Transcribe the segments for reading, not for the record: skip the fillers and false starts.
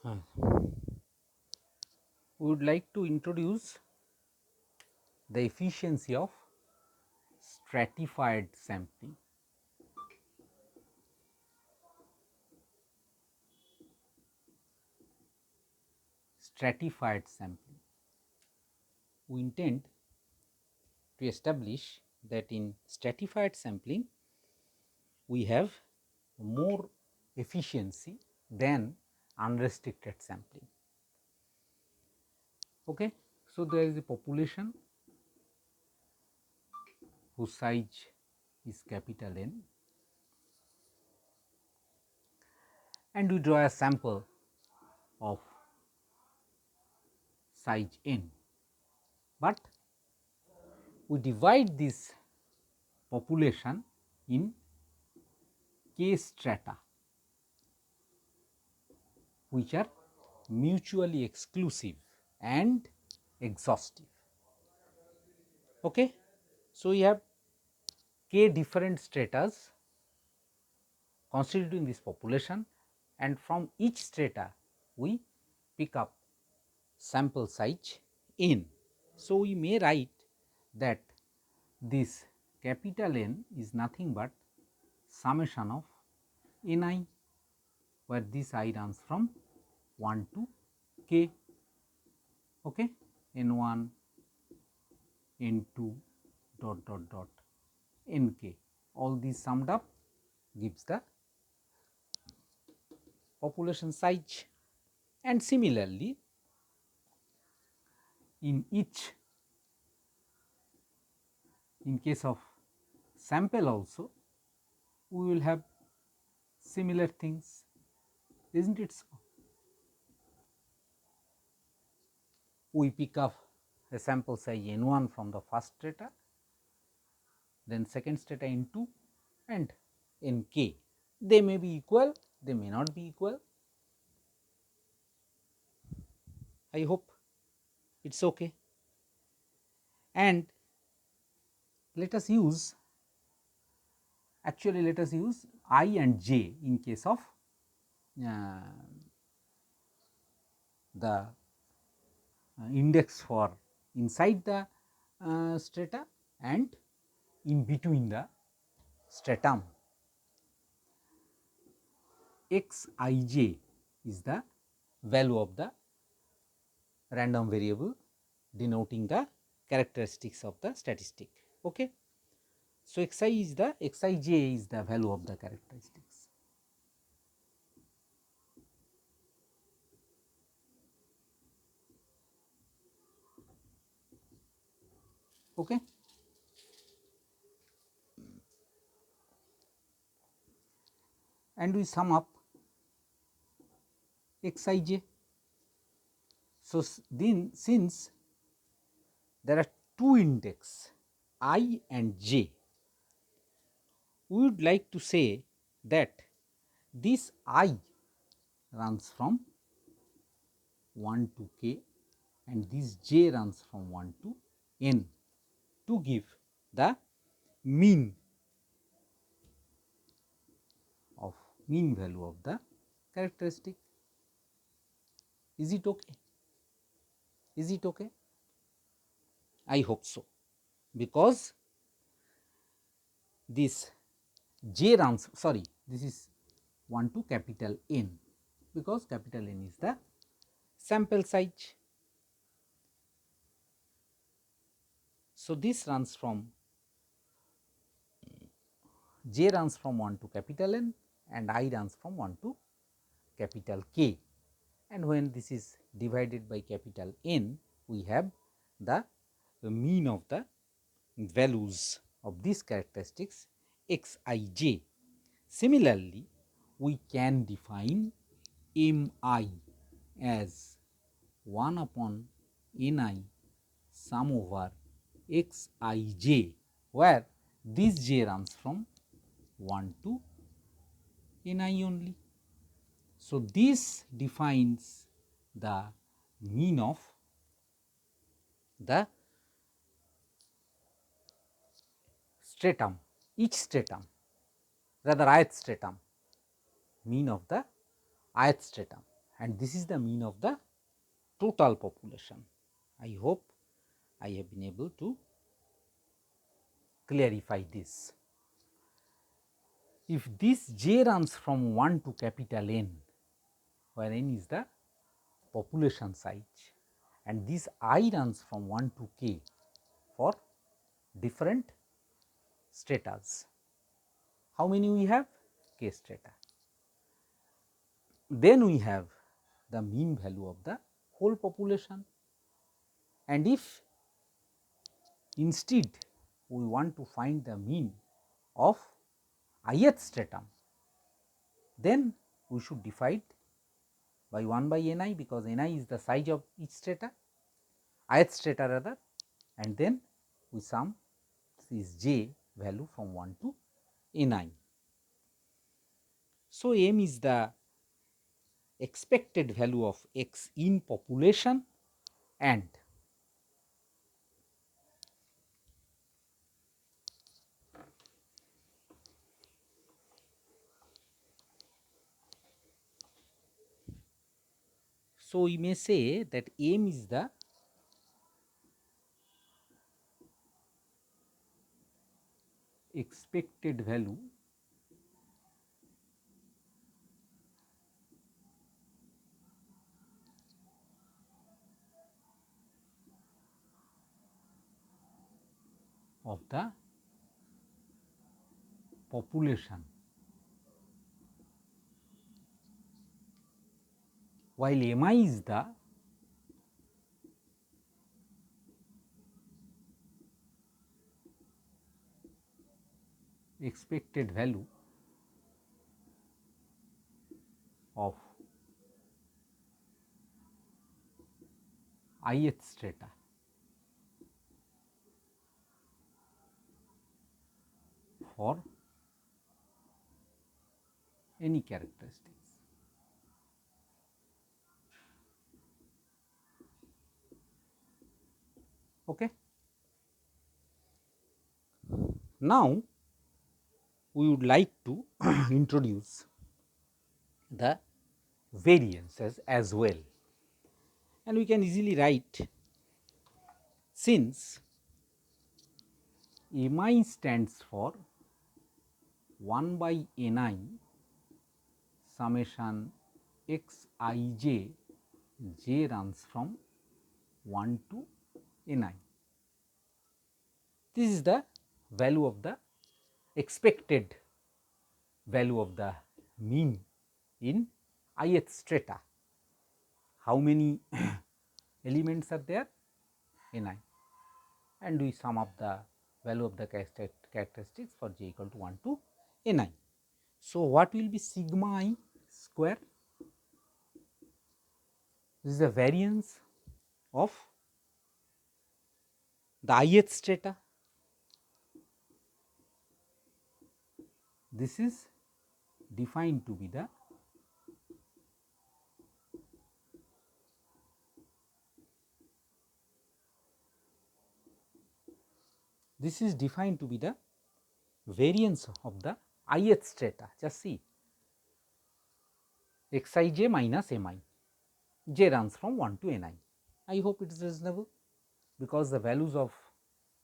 We would like to introduce the efficiency of stratified sampling. Stratified sampling. We intend to establish that in stratified sampling we have more efficiency than unrestricted sampling. Okay. So, there is a population whose size is capital N, and we draw a sample of size n, but we divide this population in k strata, which are mutually exclusive and exhaustive. Okay. So, we have k different stratas constituting this population, and from each strata we pick up sample size n. So, we may write that this capital N is nothing but summation of n I, where this I runs from 1 to k, okay, n 1, n 2 dot dot dot n k. All these summed up gives the population size, and similarly in each, in case of sample also we will have similar things, is not it so? We pick up a sample size n 1 from the first strata, then second strata n 2 and n k. They may be equal, they may not be equal. I hope it is okay. And let us use, actually let us use I and j in case of the index for inside the strata and in between the stratum. X I j is the value of the random variable denoting the characteristics of the statistic. Okay. So, x I is the x I j is the value of the characteristics. Okay. And we sum up x I j. So, then since there are two index I and j, we would like to say that this I runs from 1 to k and this j runs from 1 to n to give the mean value of the characteristic. Is it okay? Is it okay? I hope so, because this j runs, sorry, this is 1 to capital N, because capital N is the sample size. So, this runs from j runs from 1 to capital N and I runs from 1 to capital K, and when this is divided by capital N, we have the mean of the values of these characteristics x I j. Similarly, we can define m I as 1 upon n I sum over x I j, where this j runs from 1 to n I only. So, this defines the mean of the stratum, each stratum, rather ith stratum, mean of the ith stratum. and this is the mean of the total population. I hope I have been able to clarify this. If this j runs from 1 to capital N, where N is the population size, and this I runs from 1 to k for different stratas. How many we have? K strata. Then we have the mean value of the whole population, and if instead we want to find the mean of ith stratum, then we should divide by 1 by Ni, because Ni is the size of each strata, ith strata rather, and then we sum this j value from 1 to Ni. So, m is the expected value of x in population, and so we may say that m is the expected value of the population, while mi is the expected value of ith strata. For any characteristics. Okay. Now, we would like to introduce the variances as well, and we can easily write, since mi stands for 1 by Ni summation x I j, j runs from 1 to Ni. This is the value of the expected value of the mean in ith strata. How many elements are there? Ni, and we sum up the value of the characteristics for j equal to 1 to Ni. So, what will be sigma I square? This is the variance of the ith strata. This is defined to be the variance of the ith strata. Just see, xij minus mi, j runs from 1 to Ni. I hope it is reasonable, because the values of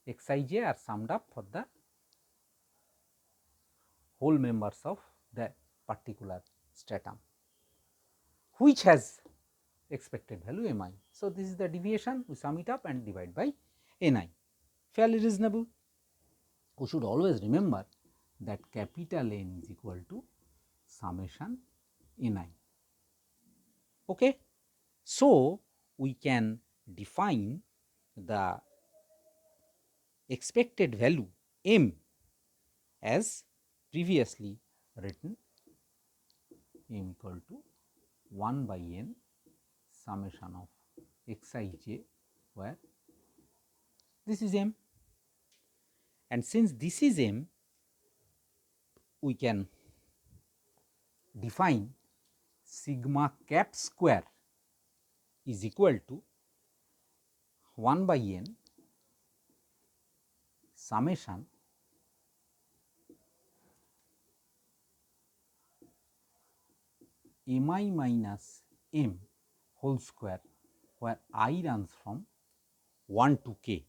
xij are summed up for the whole members of the particular stratum, which has expected value mi. So, this is the deviation, we sum it up and divide by Ni, fairly reasonable. We should always remember that capital N is equal to summation Ni. Okay. So, we can define the expected value m as previously written, m equal to 1 by n summation of xij, where this is m, and since this is m, we can define sigma cap square is equal to 1 by n summation mi minus m whole square, where I runs from 1 to k.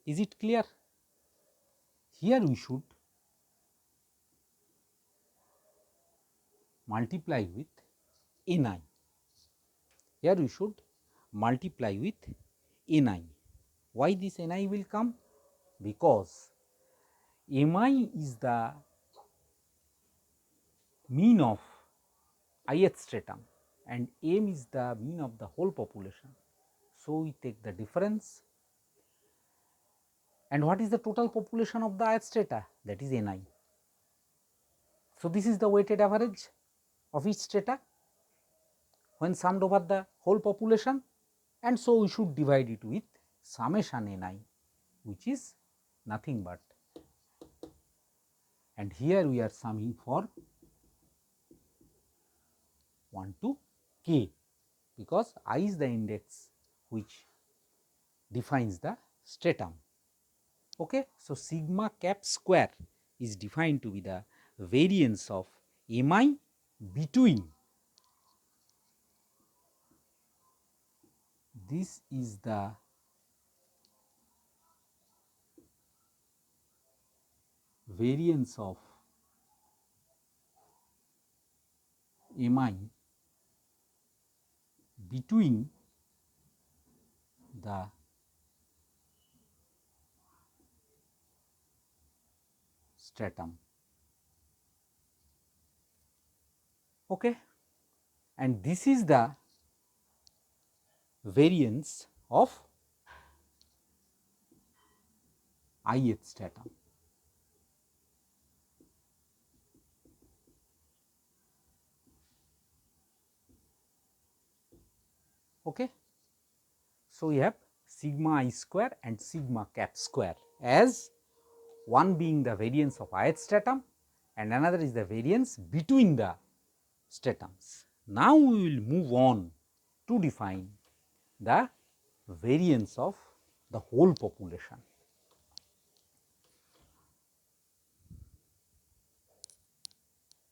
Is it clear? Here we should multiply with ni. Here we should multiply with ni. Why this ni will come? Because mi is the mean of ith stratum and m is the mean of the whole population. So, we take the difference, and what is the total population of the ith strata? That is ni. So, this is the weighted average of each strata when summed over the whole population, and so we should divide it with summation ni, which is nothing but, and here we are summing for 1 to k, because I is the index which defines the stratum. Okay. So, sigma cap square is defined to be the variance of mi between, this is the variance of mi between the stratum. Okay. And this is the variance of ith stratum. Okay. So, we have sigma I square and sigma cap square, as one being the variance of ith stratum and another is the variance between the stratums. Now, we will move on to define the variance of the whole population.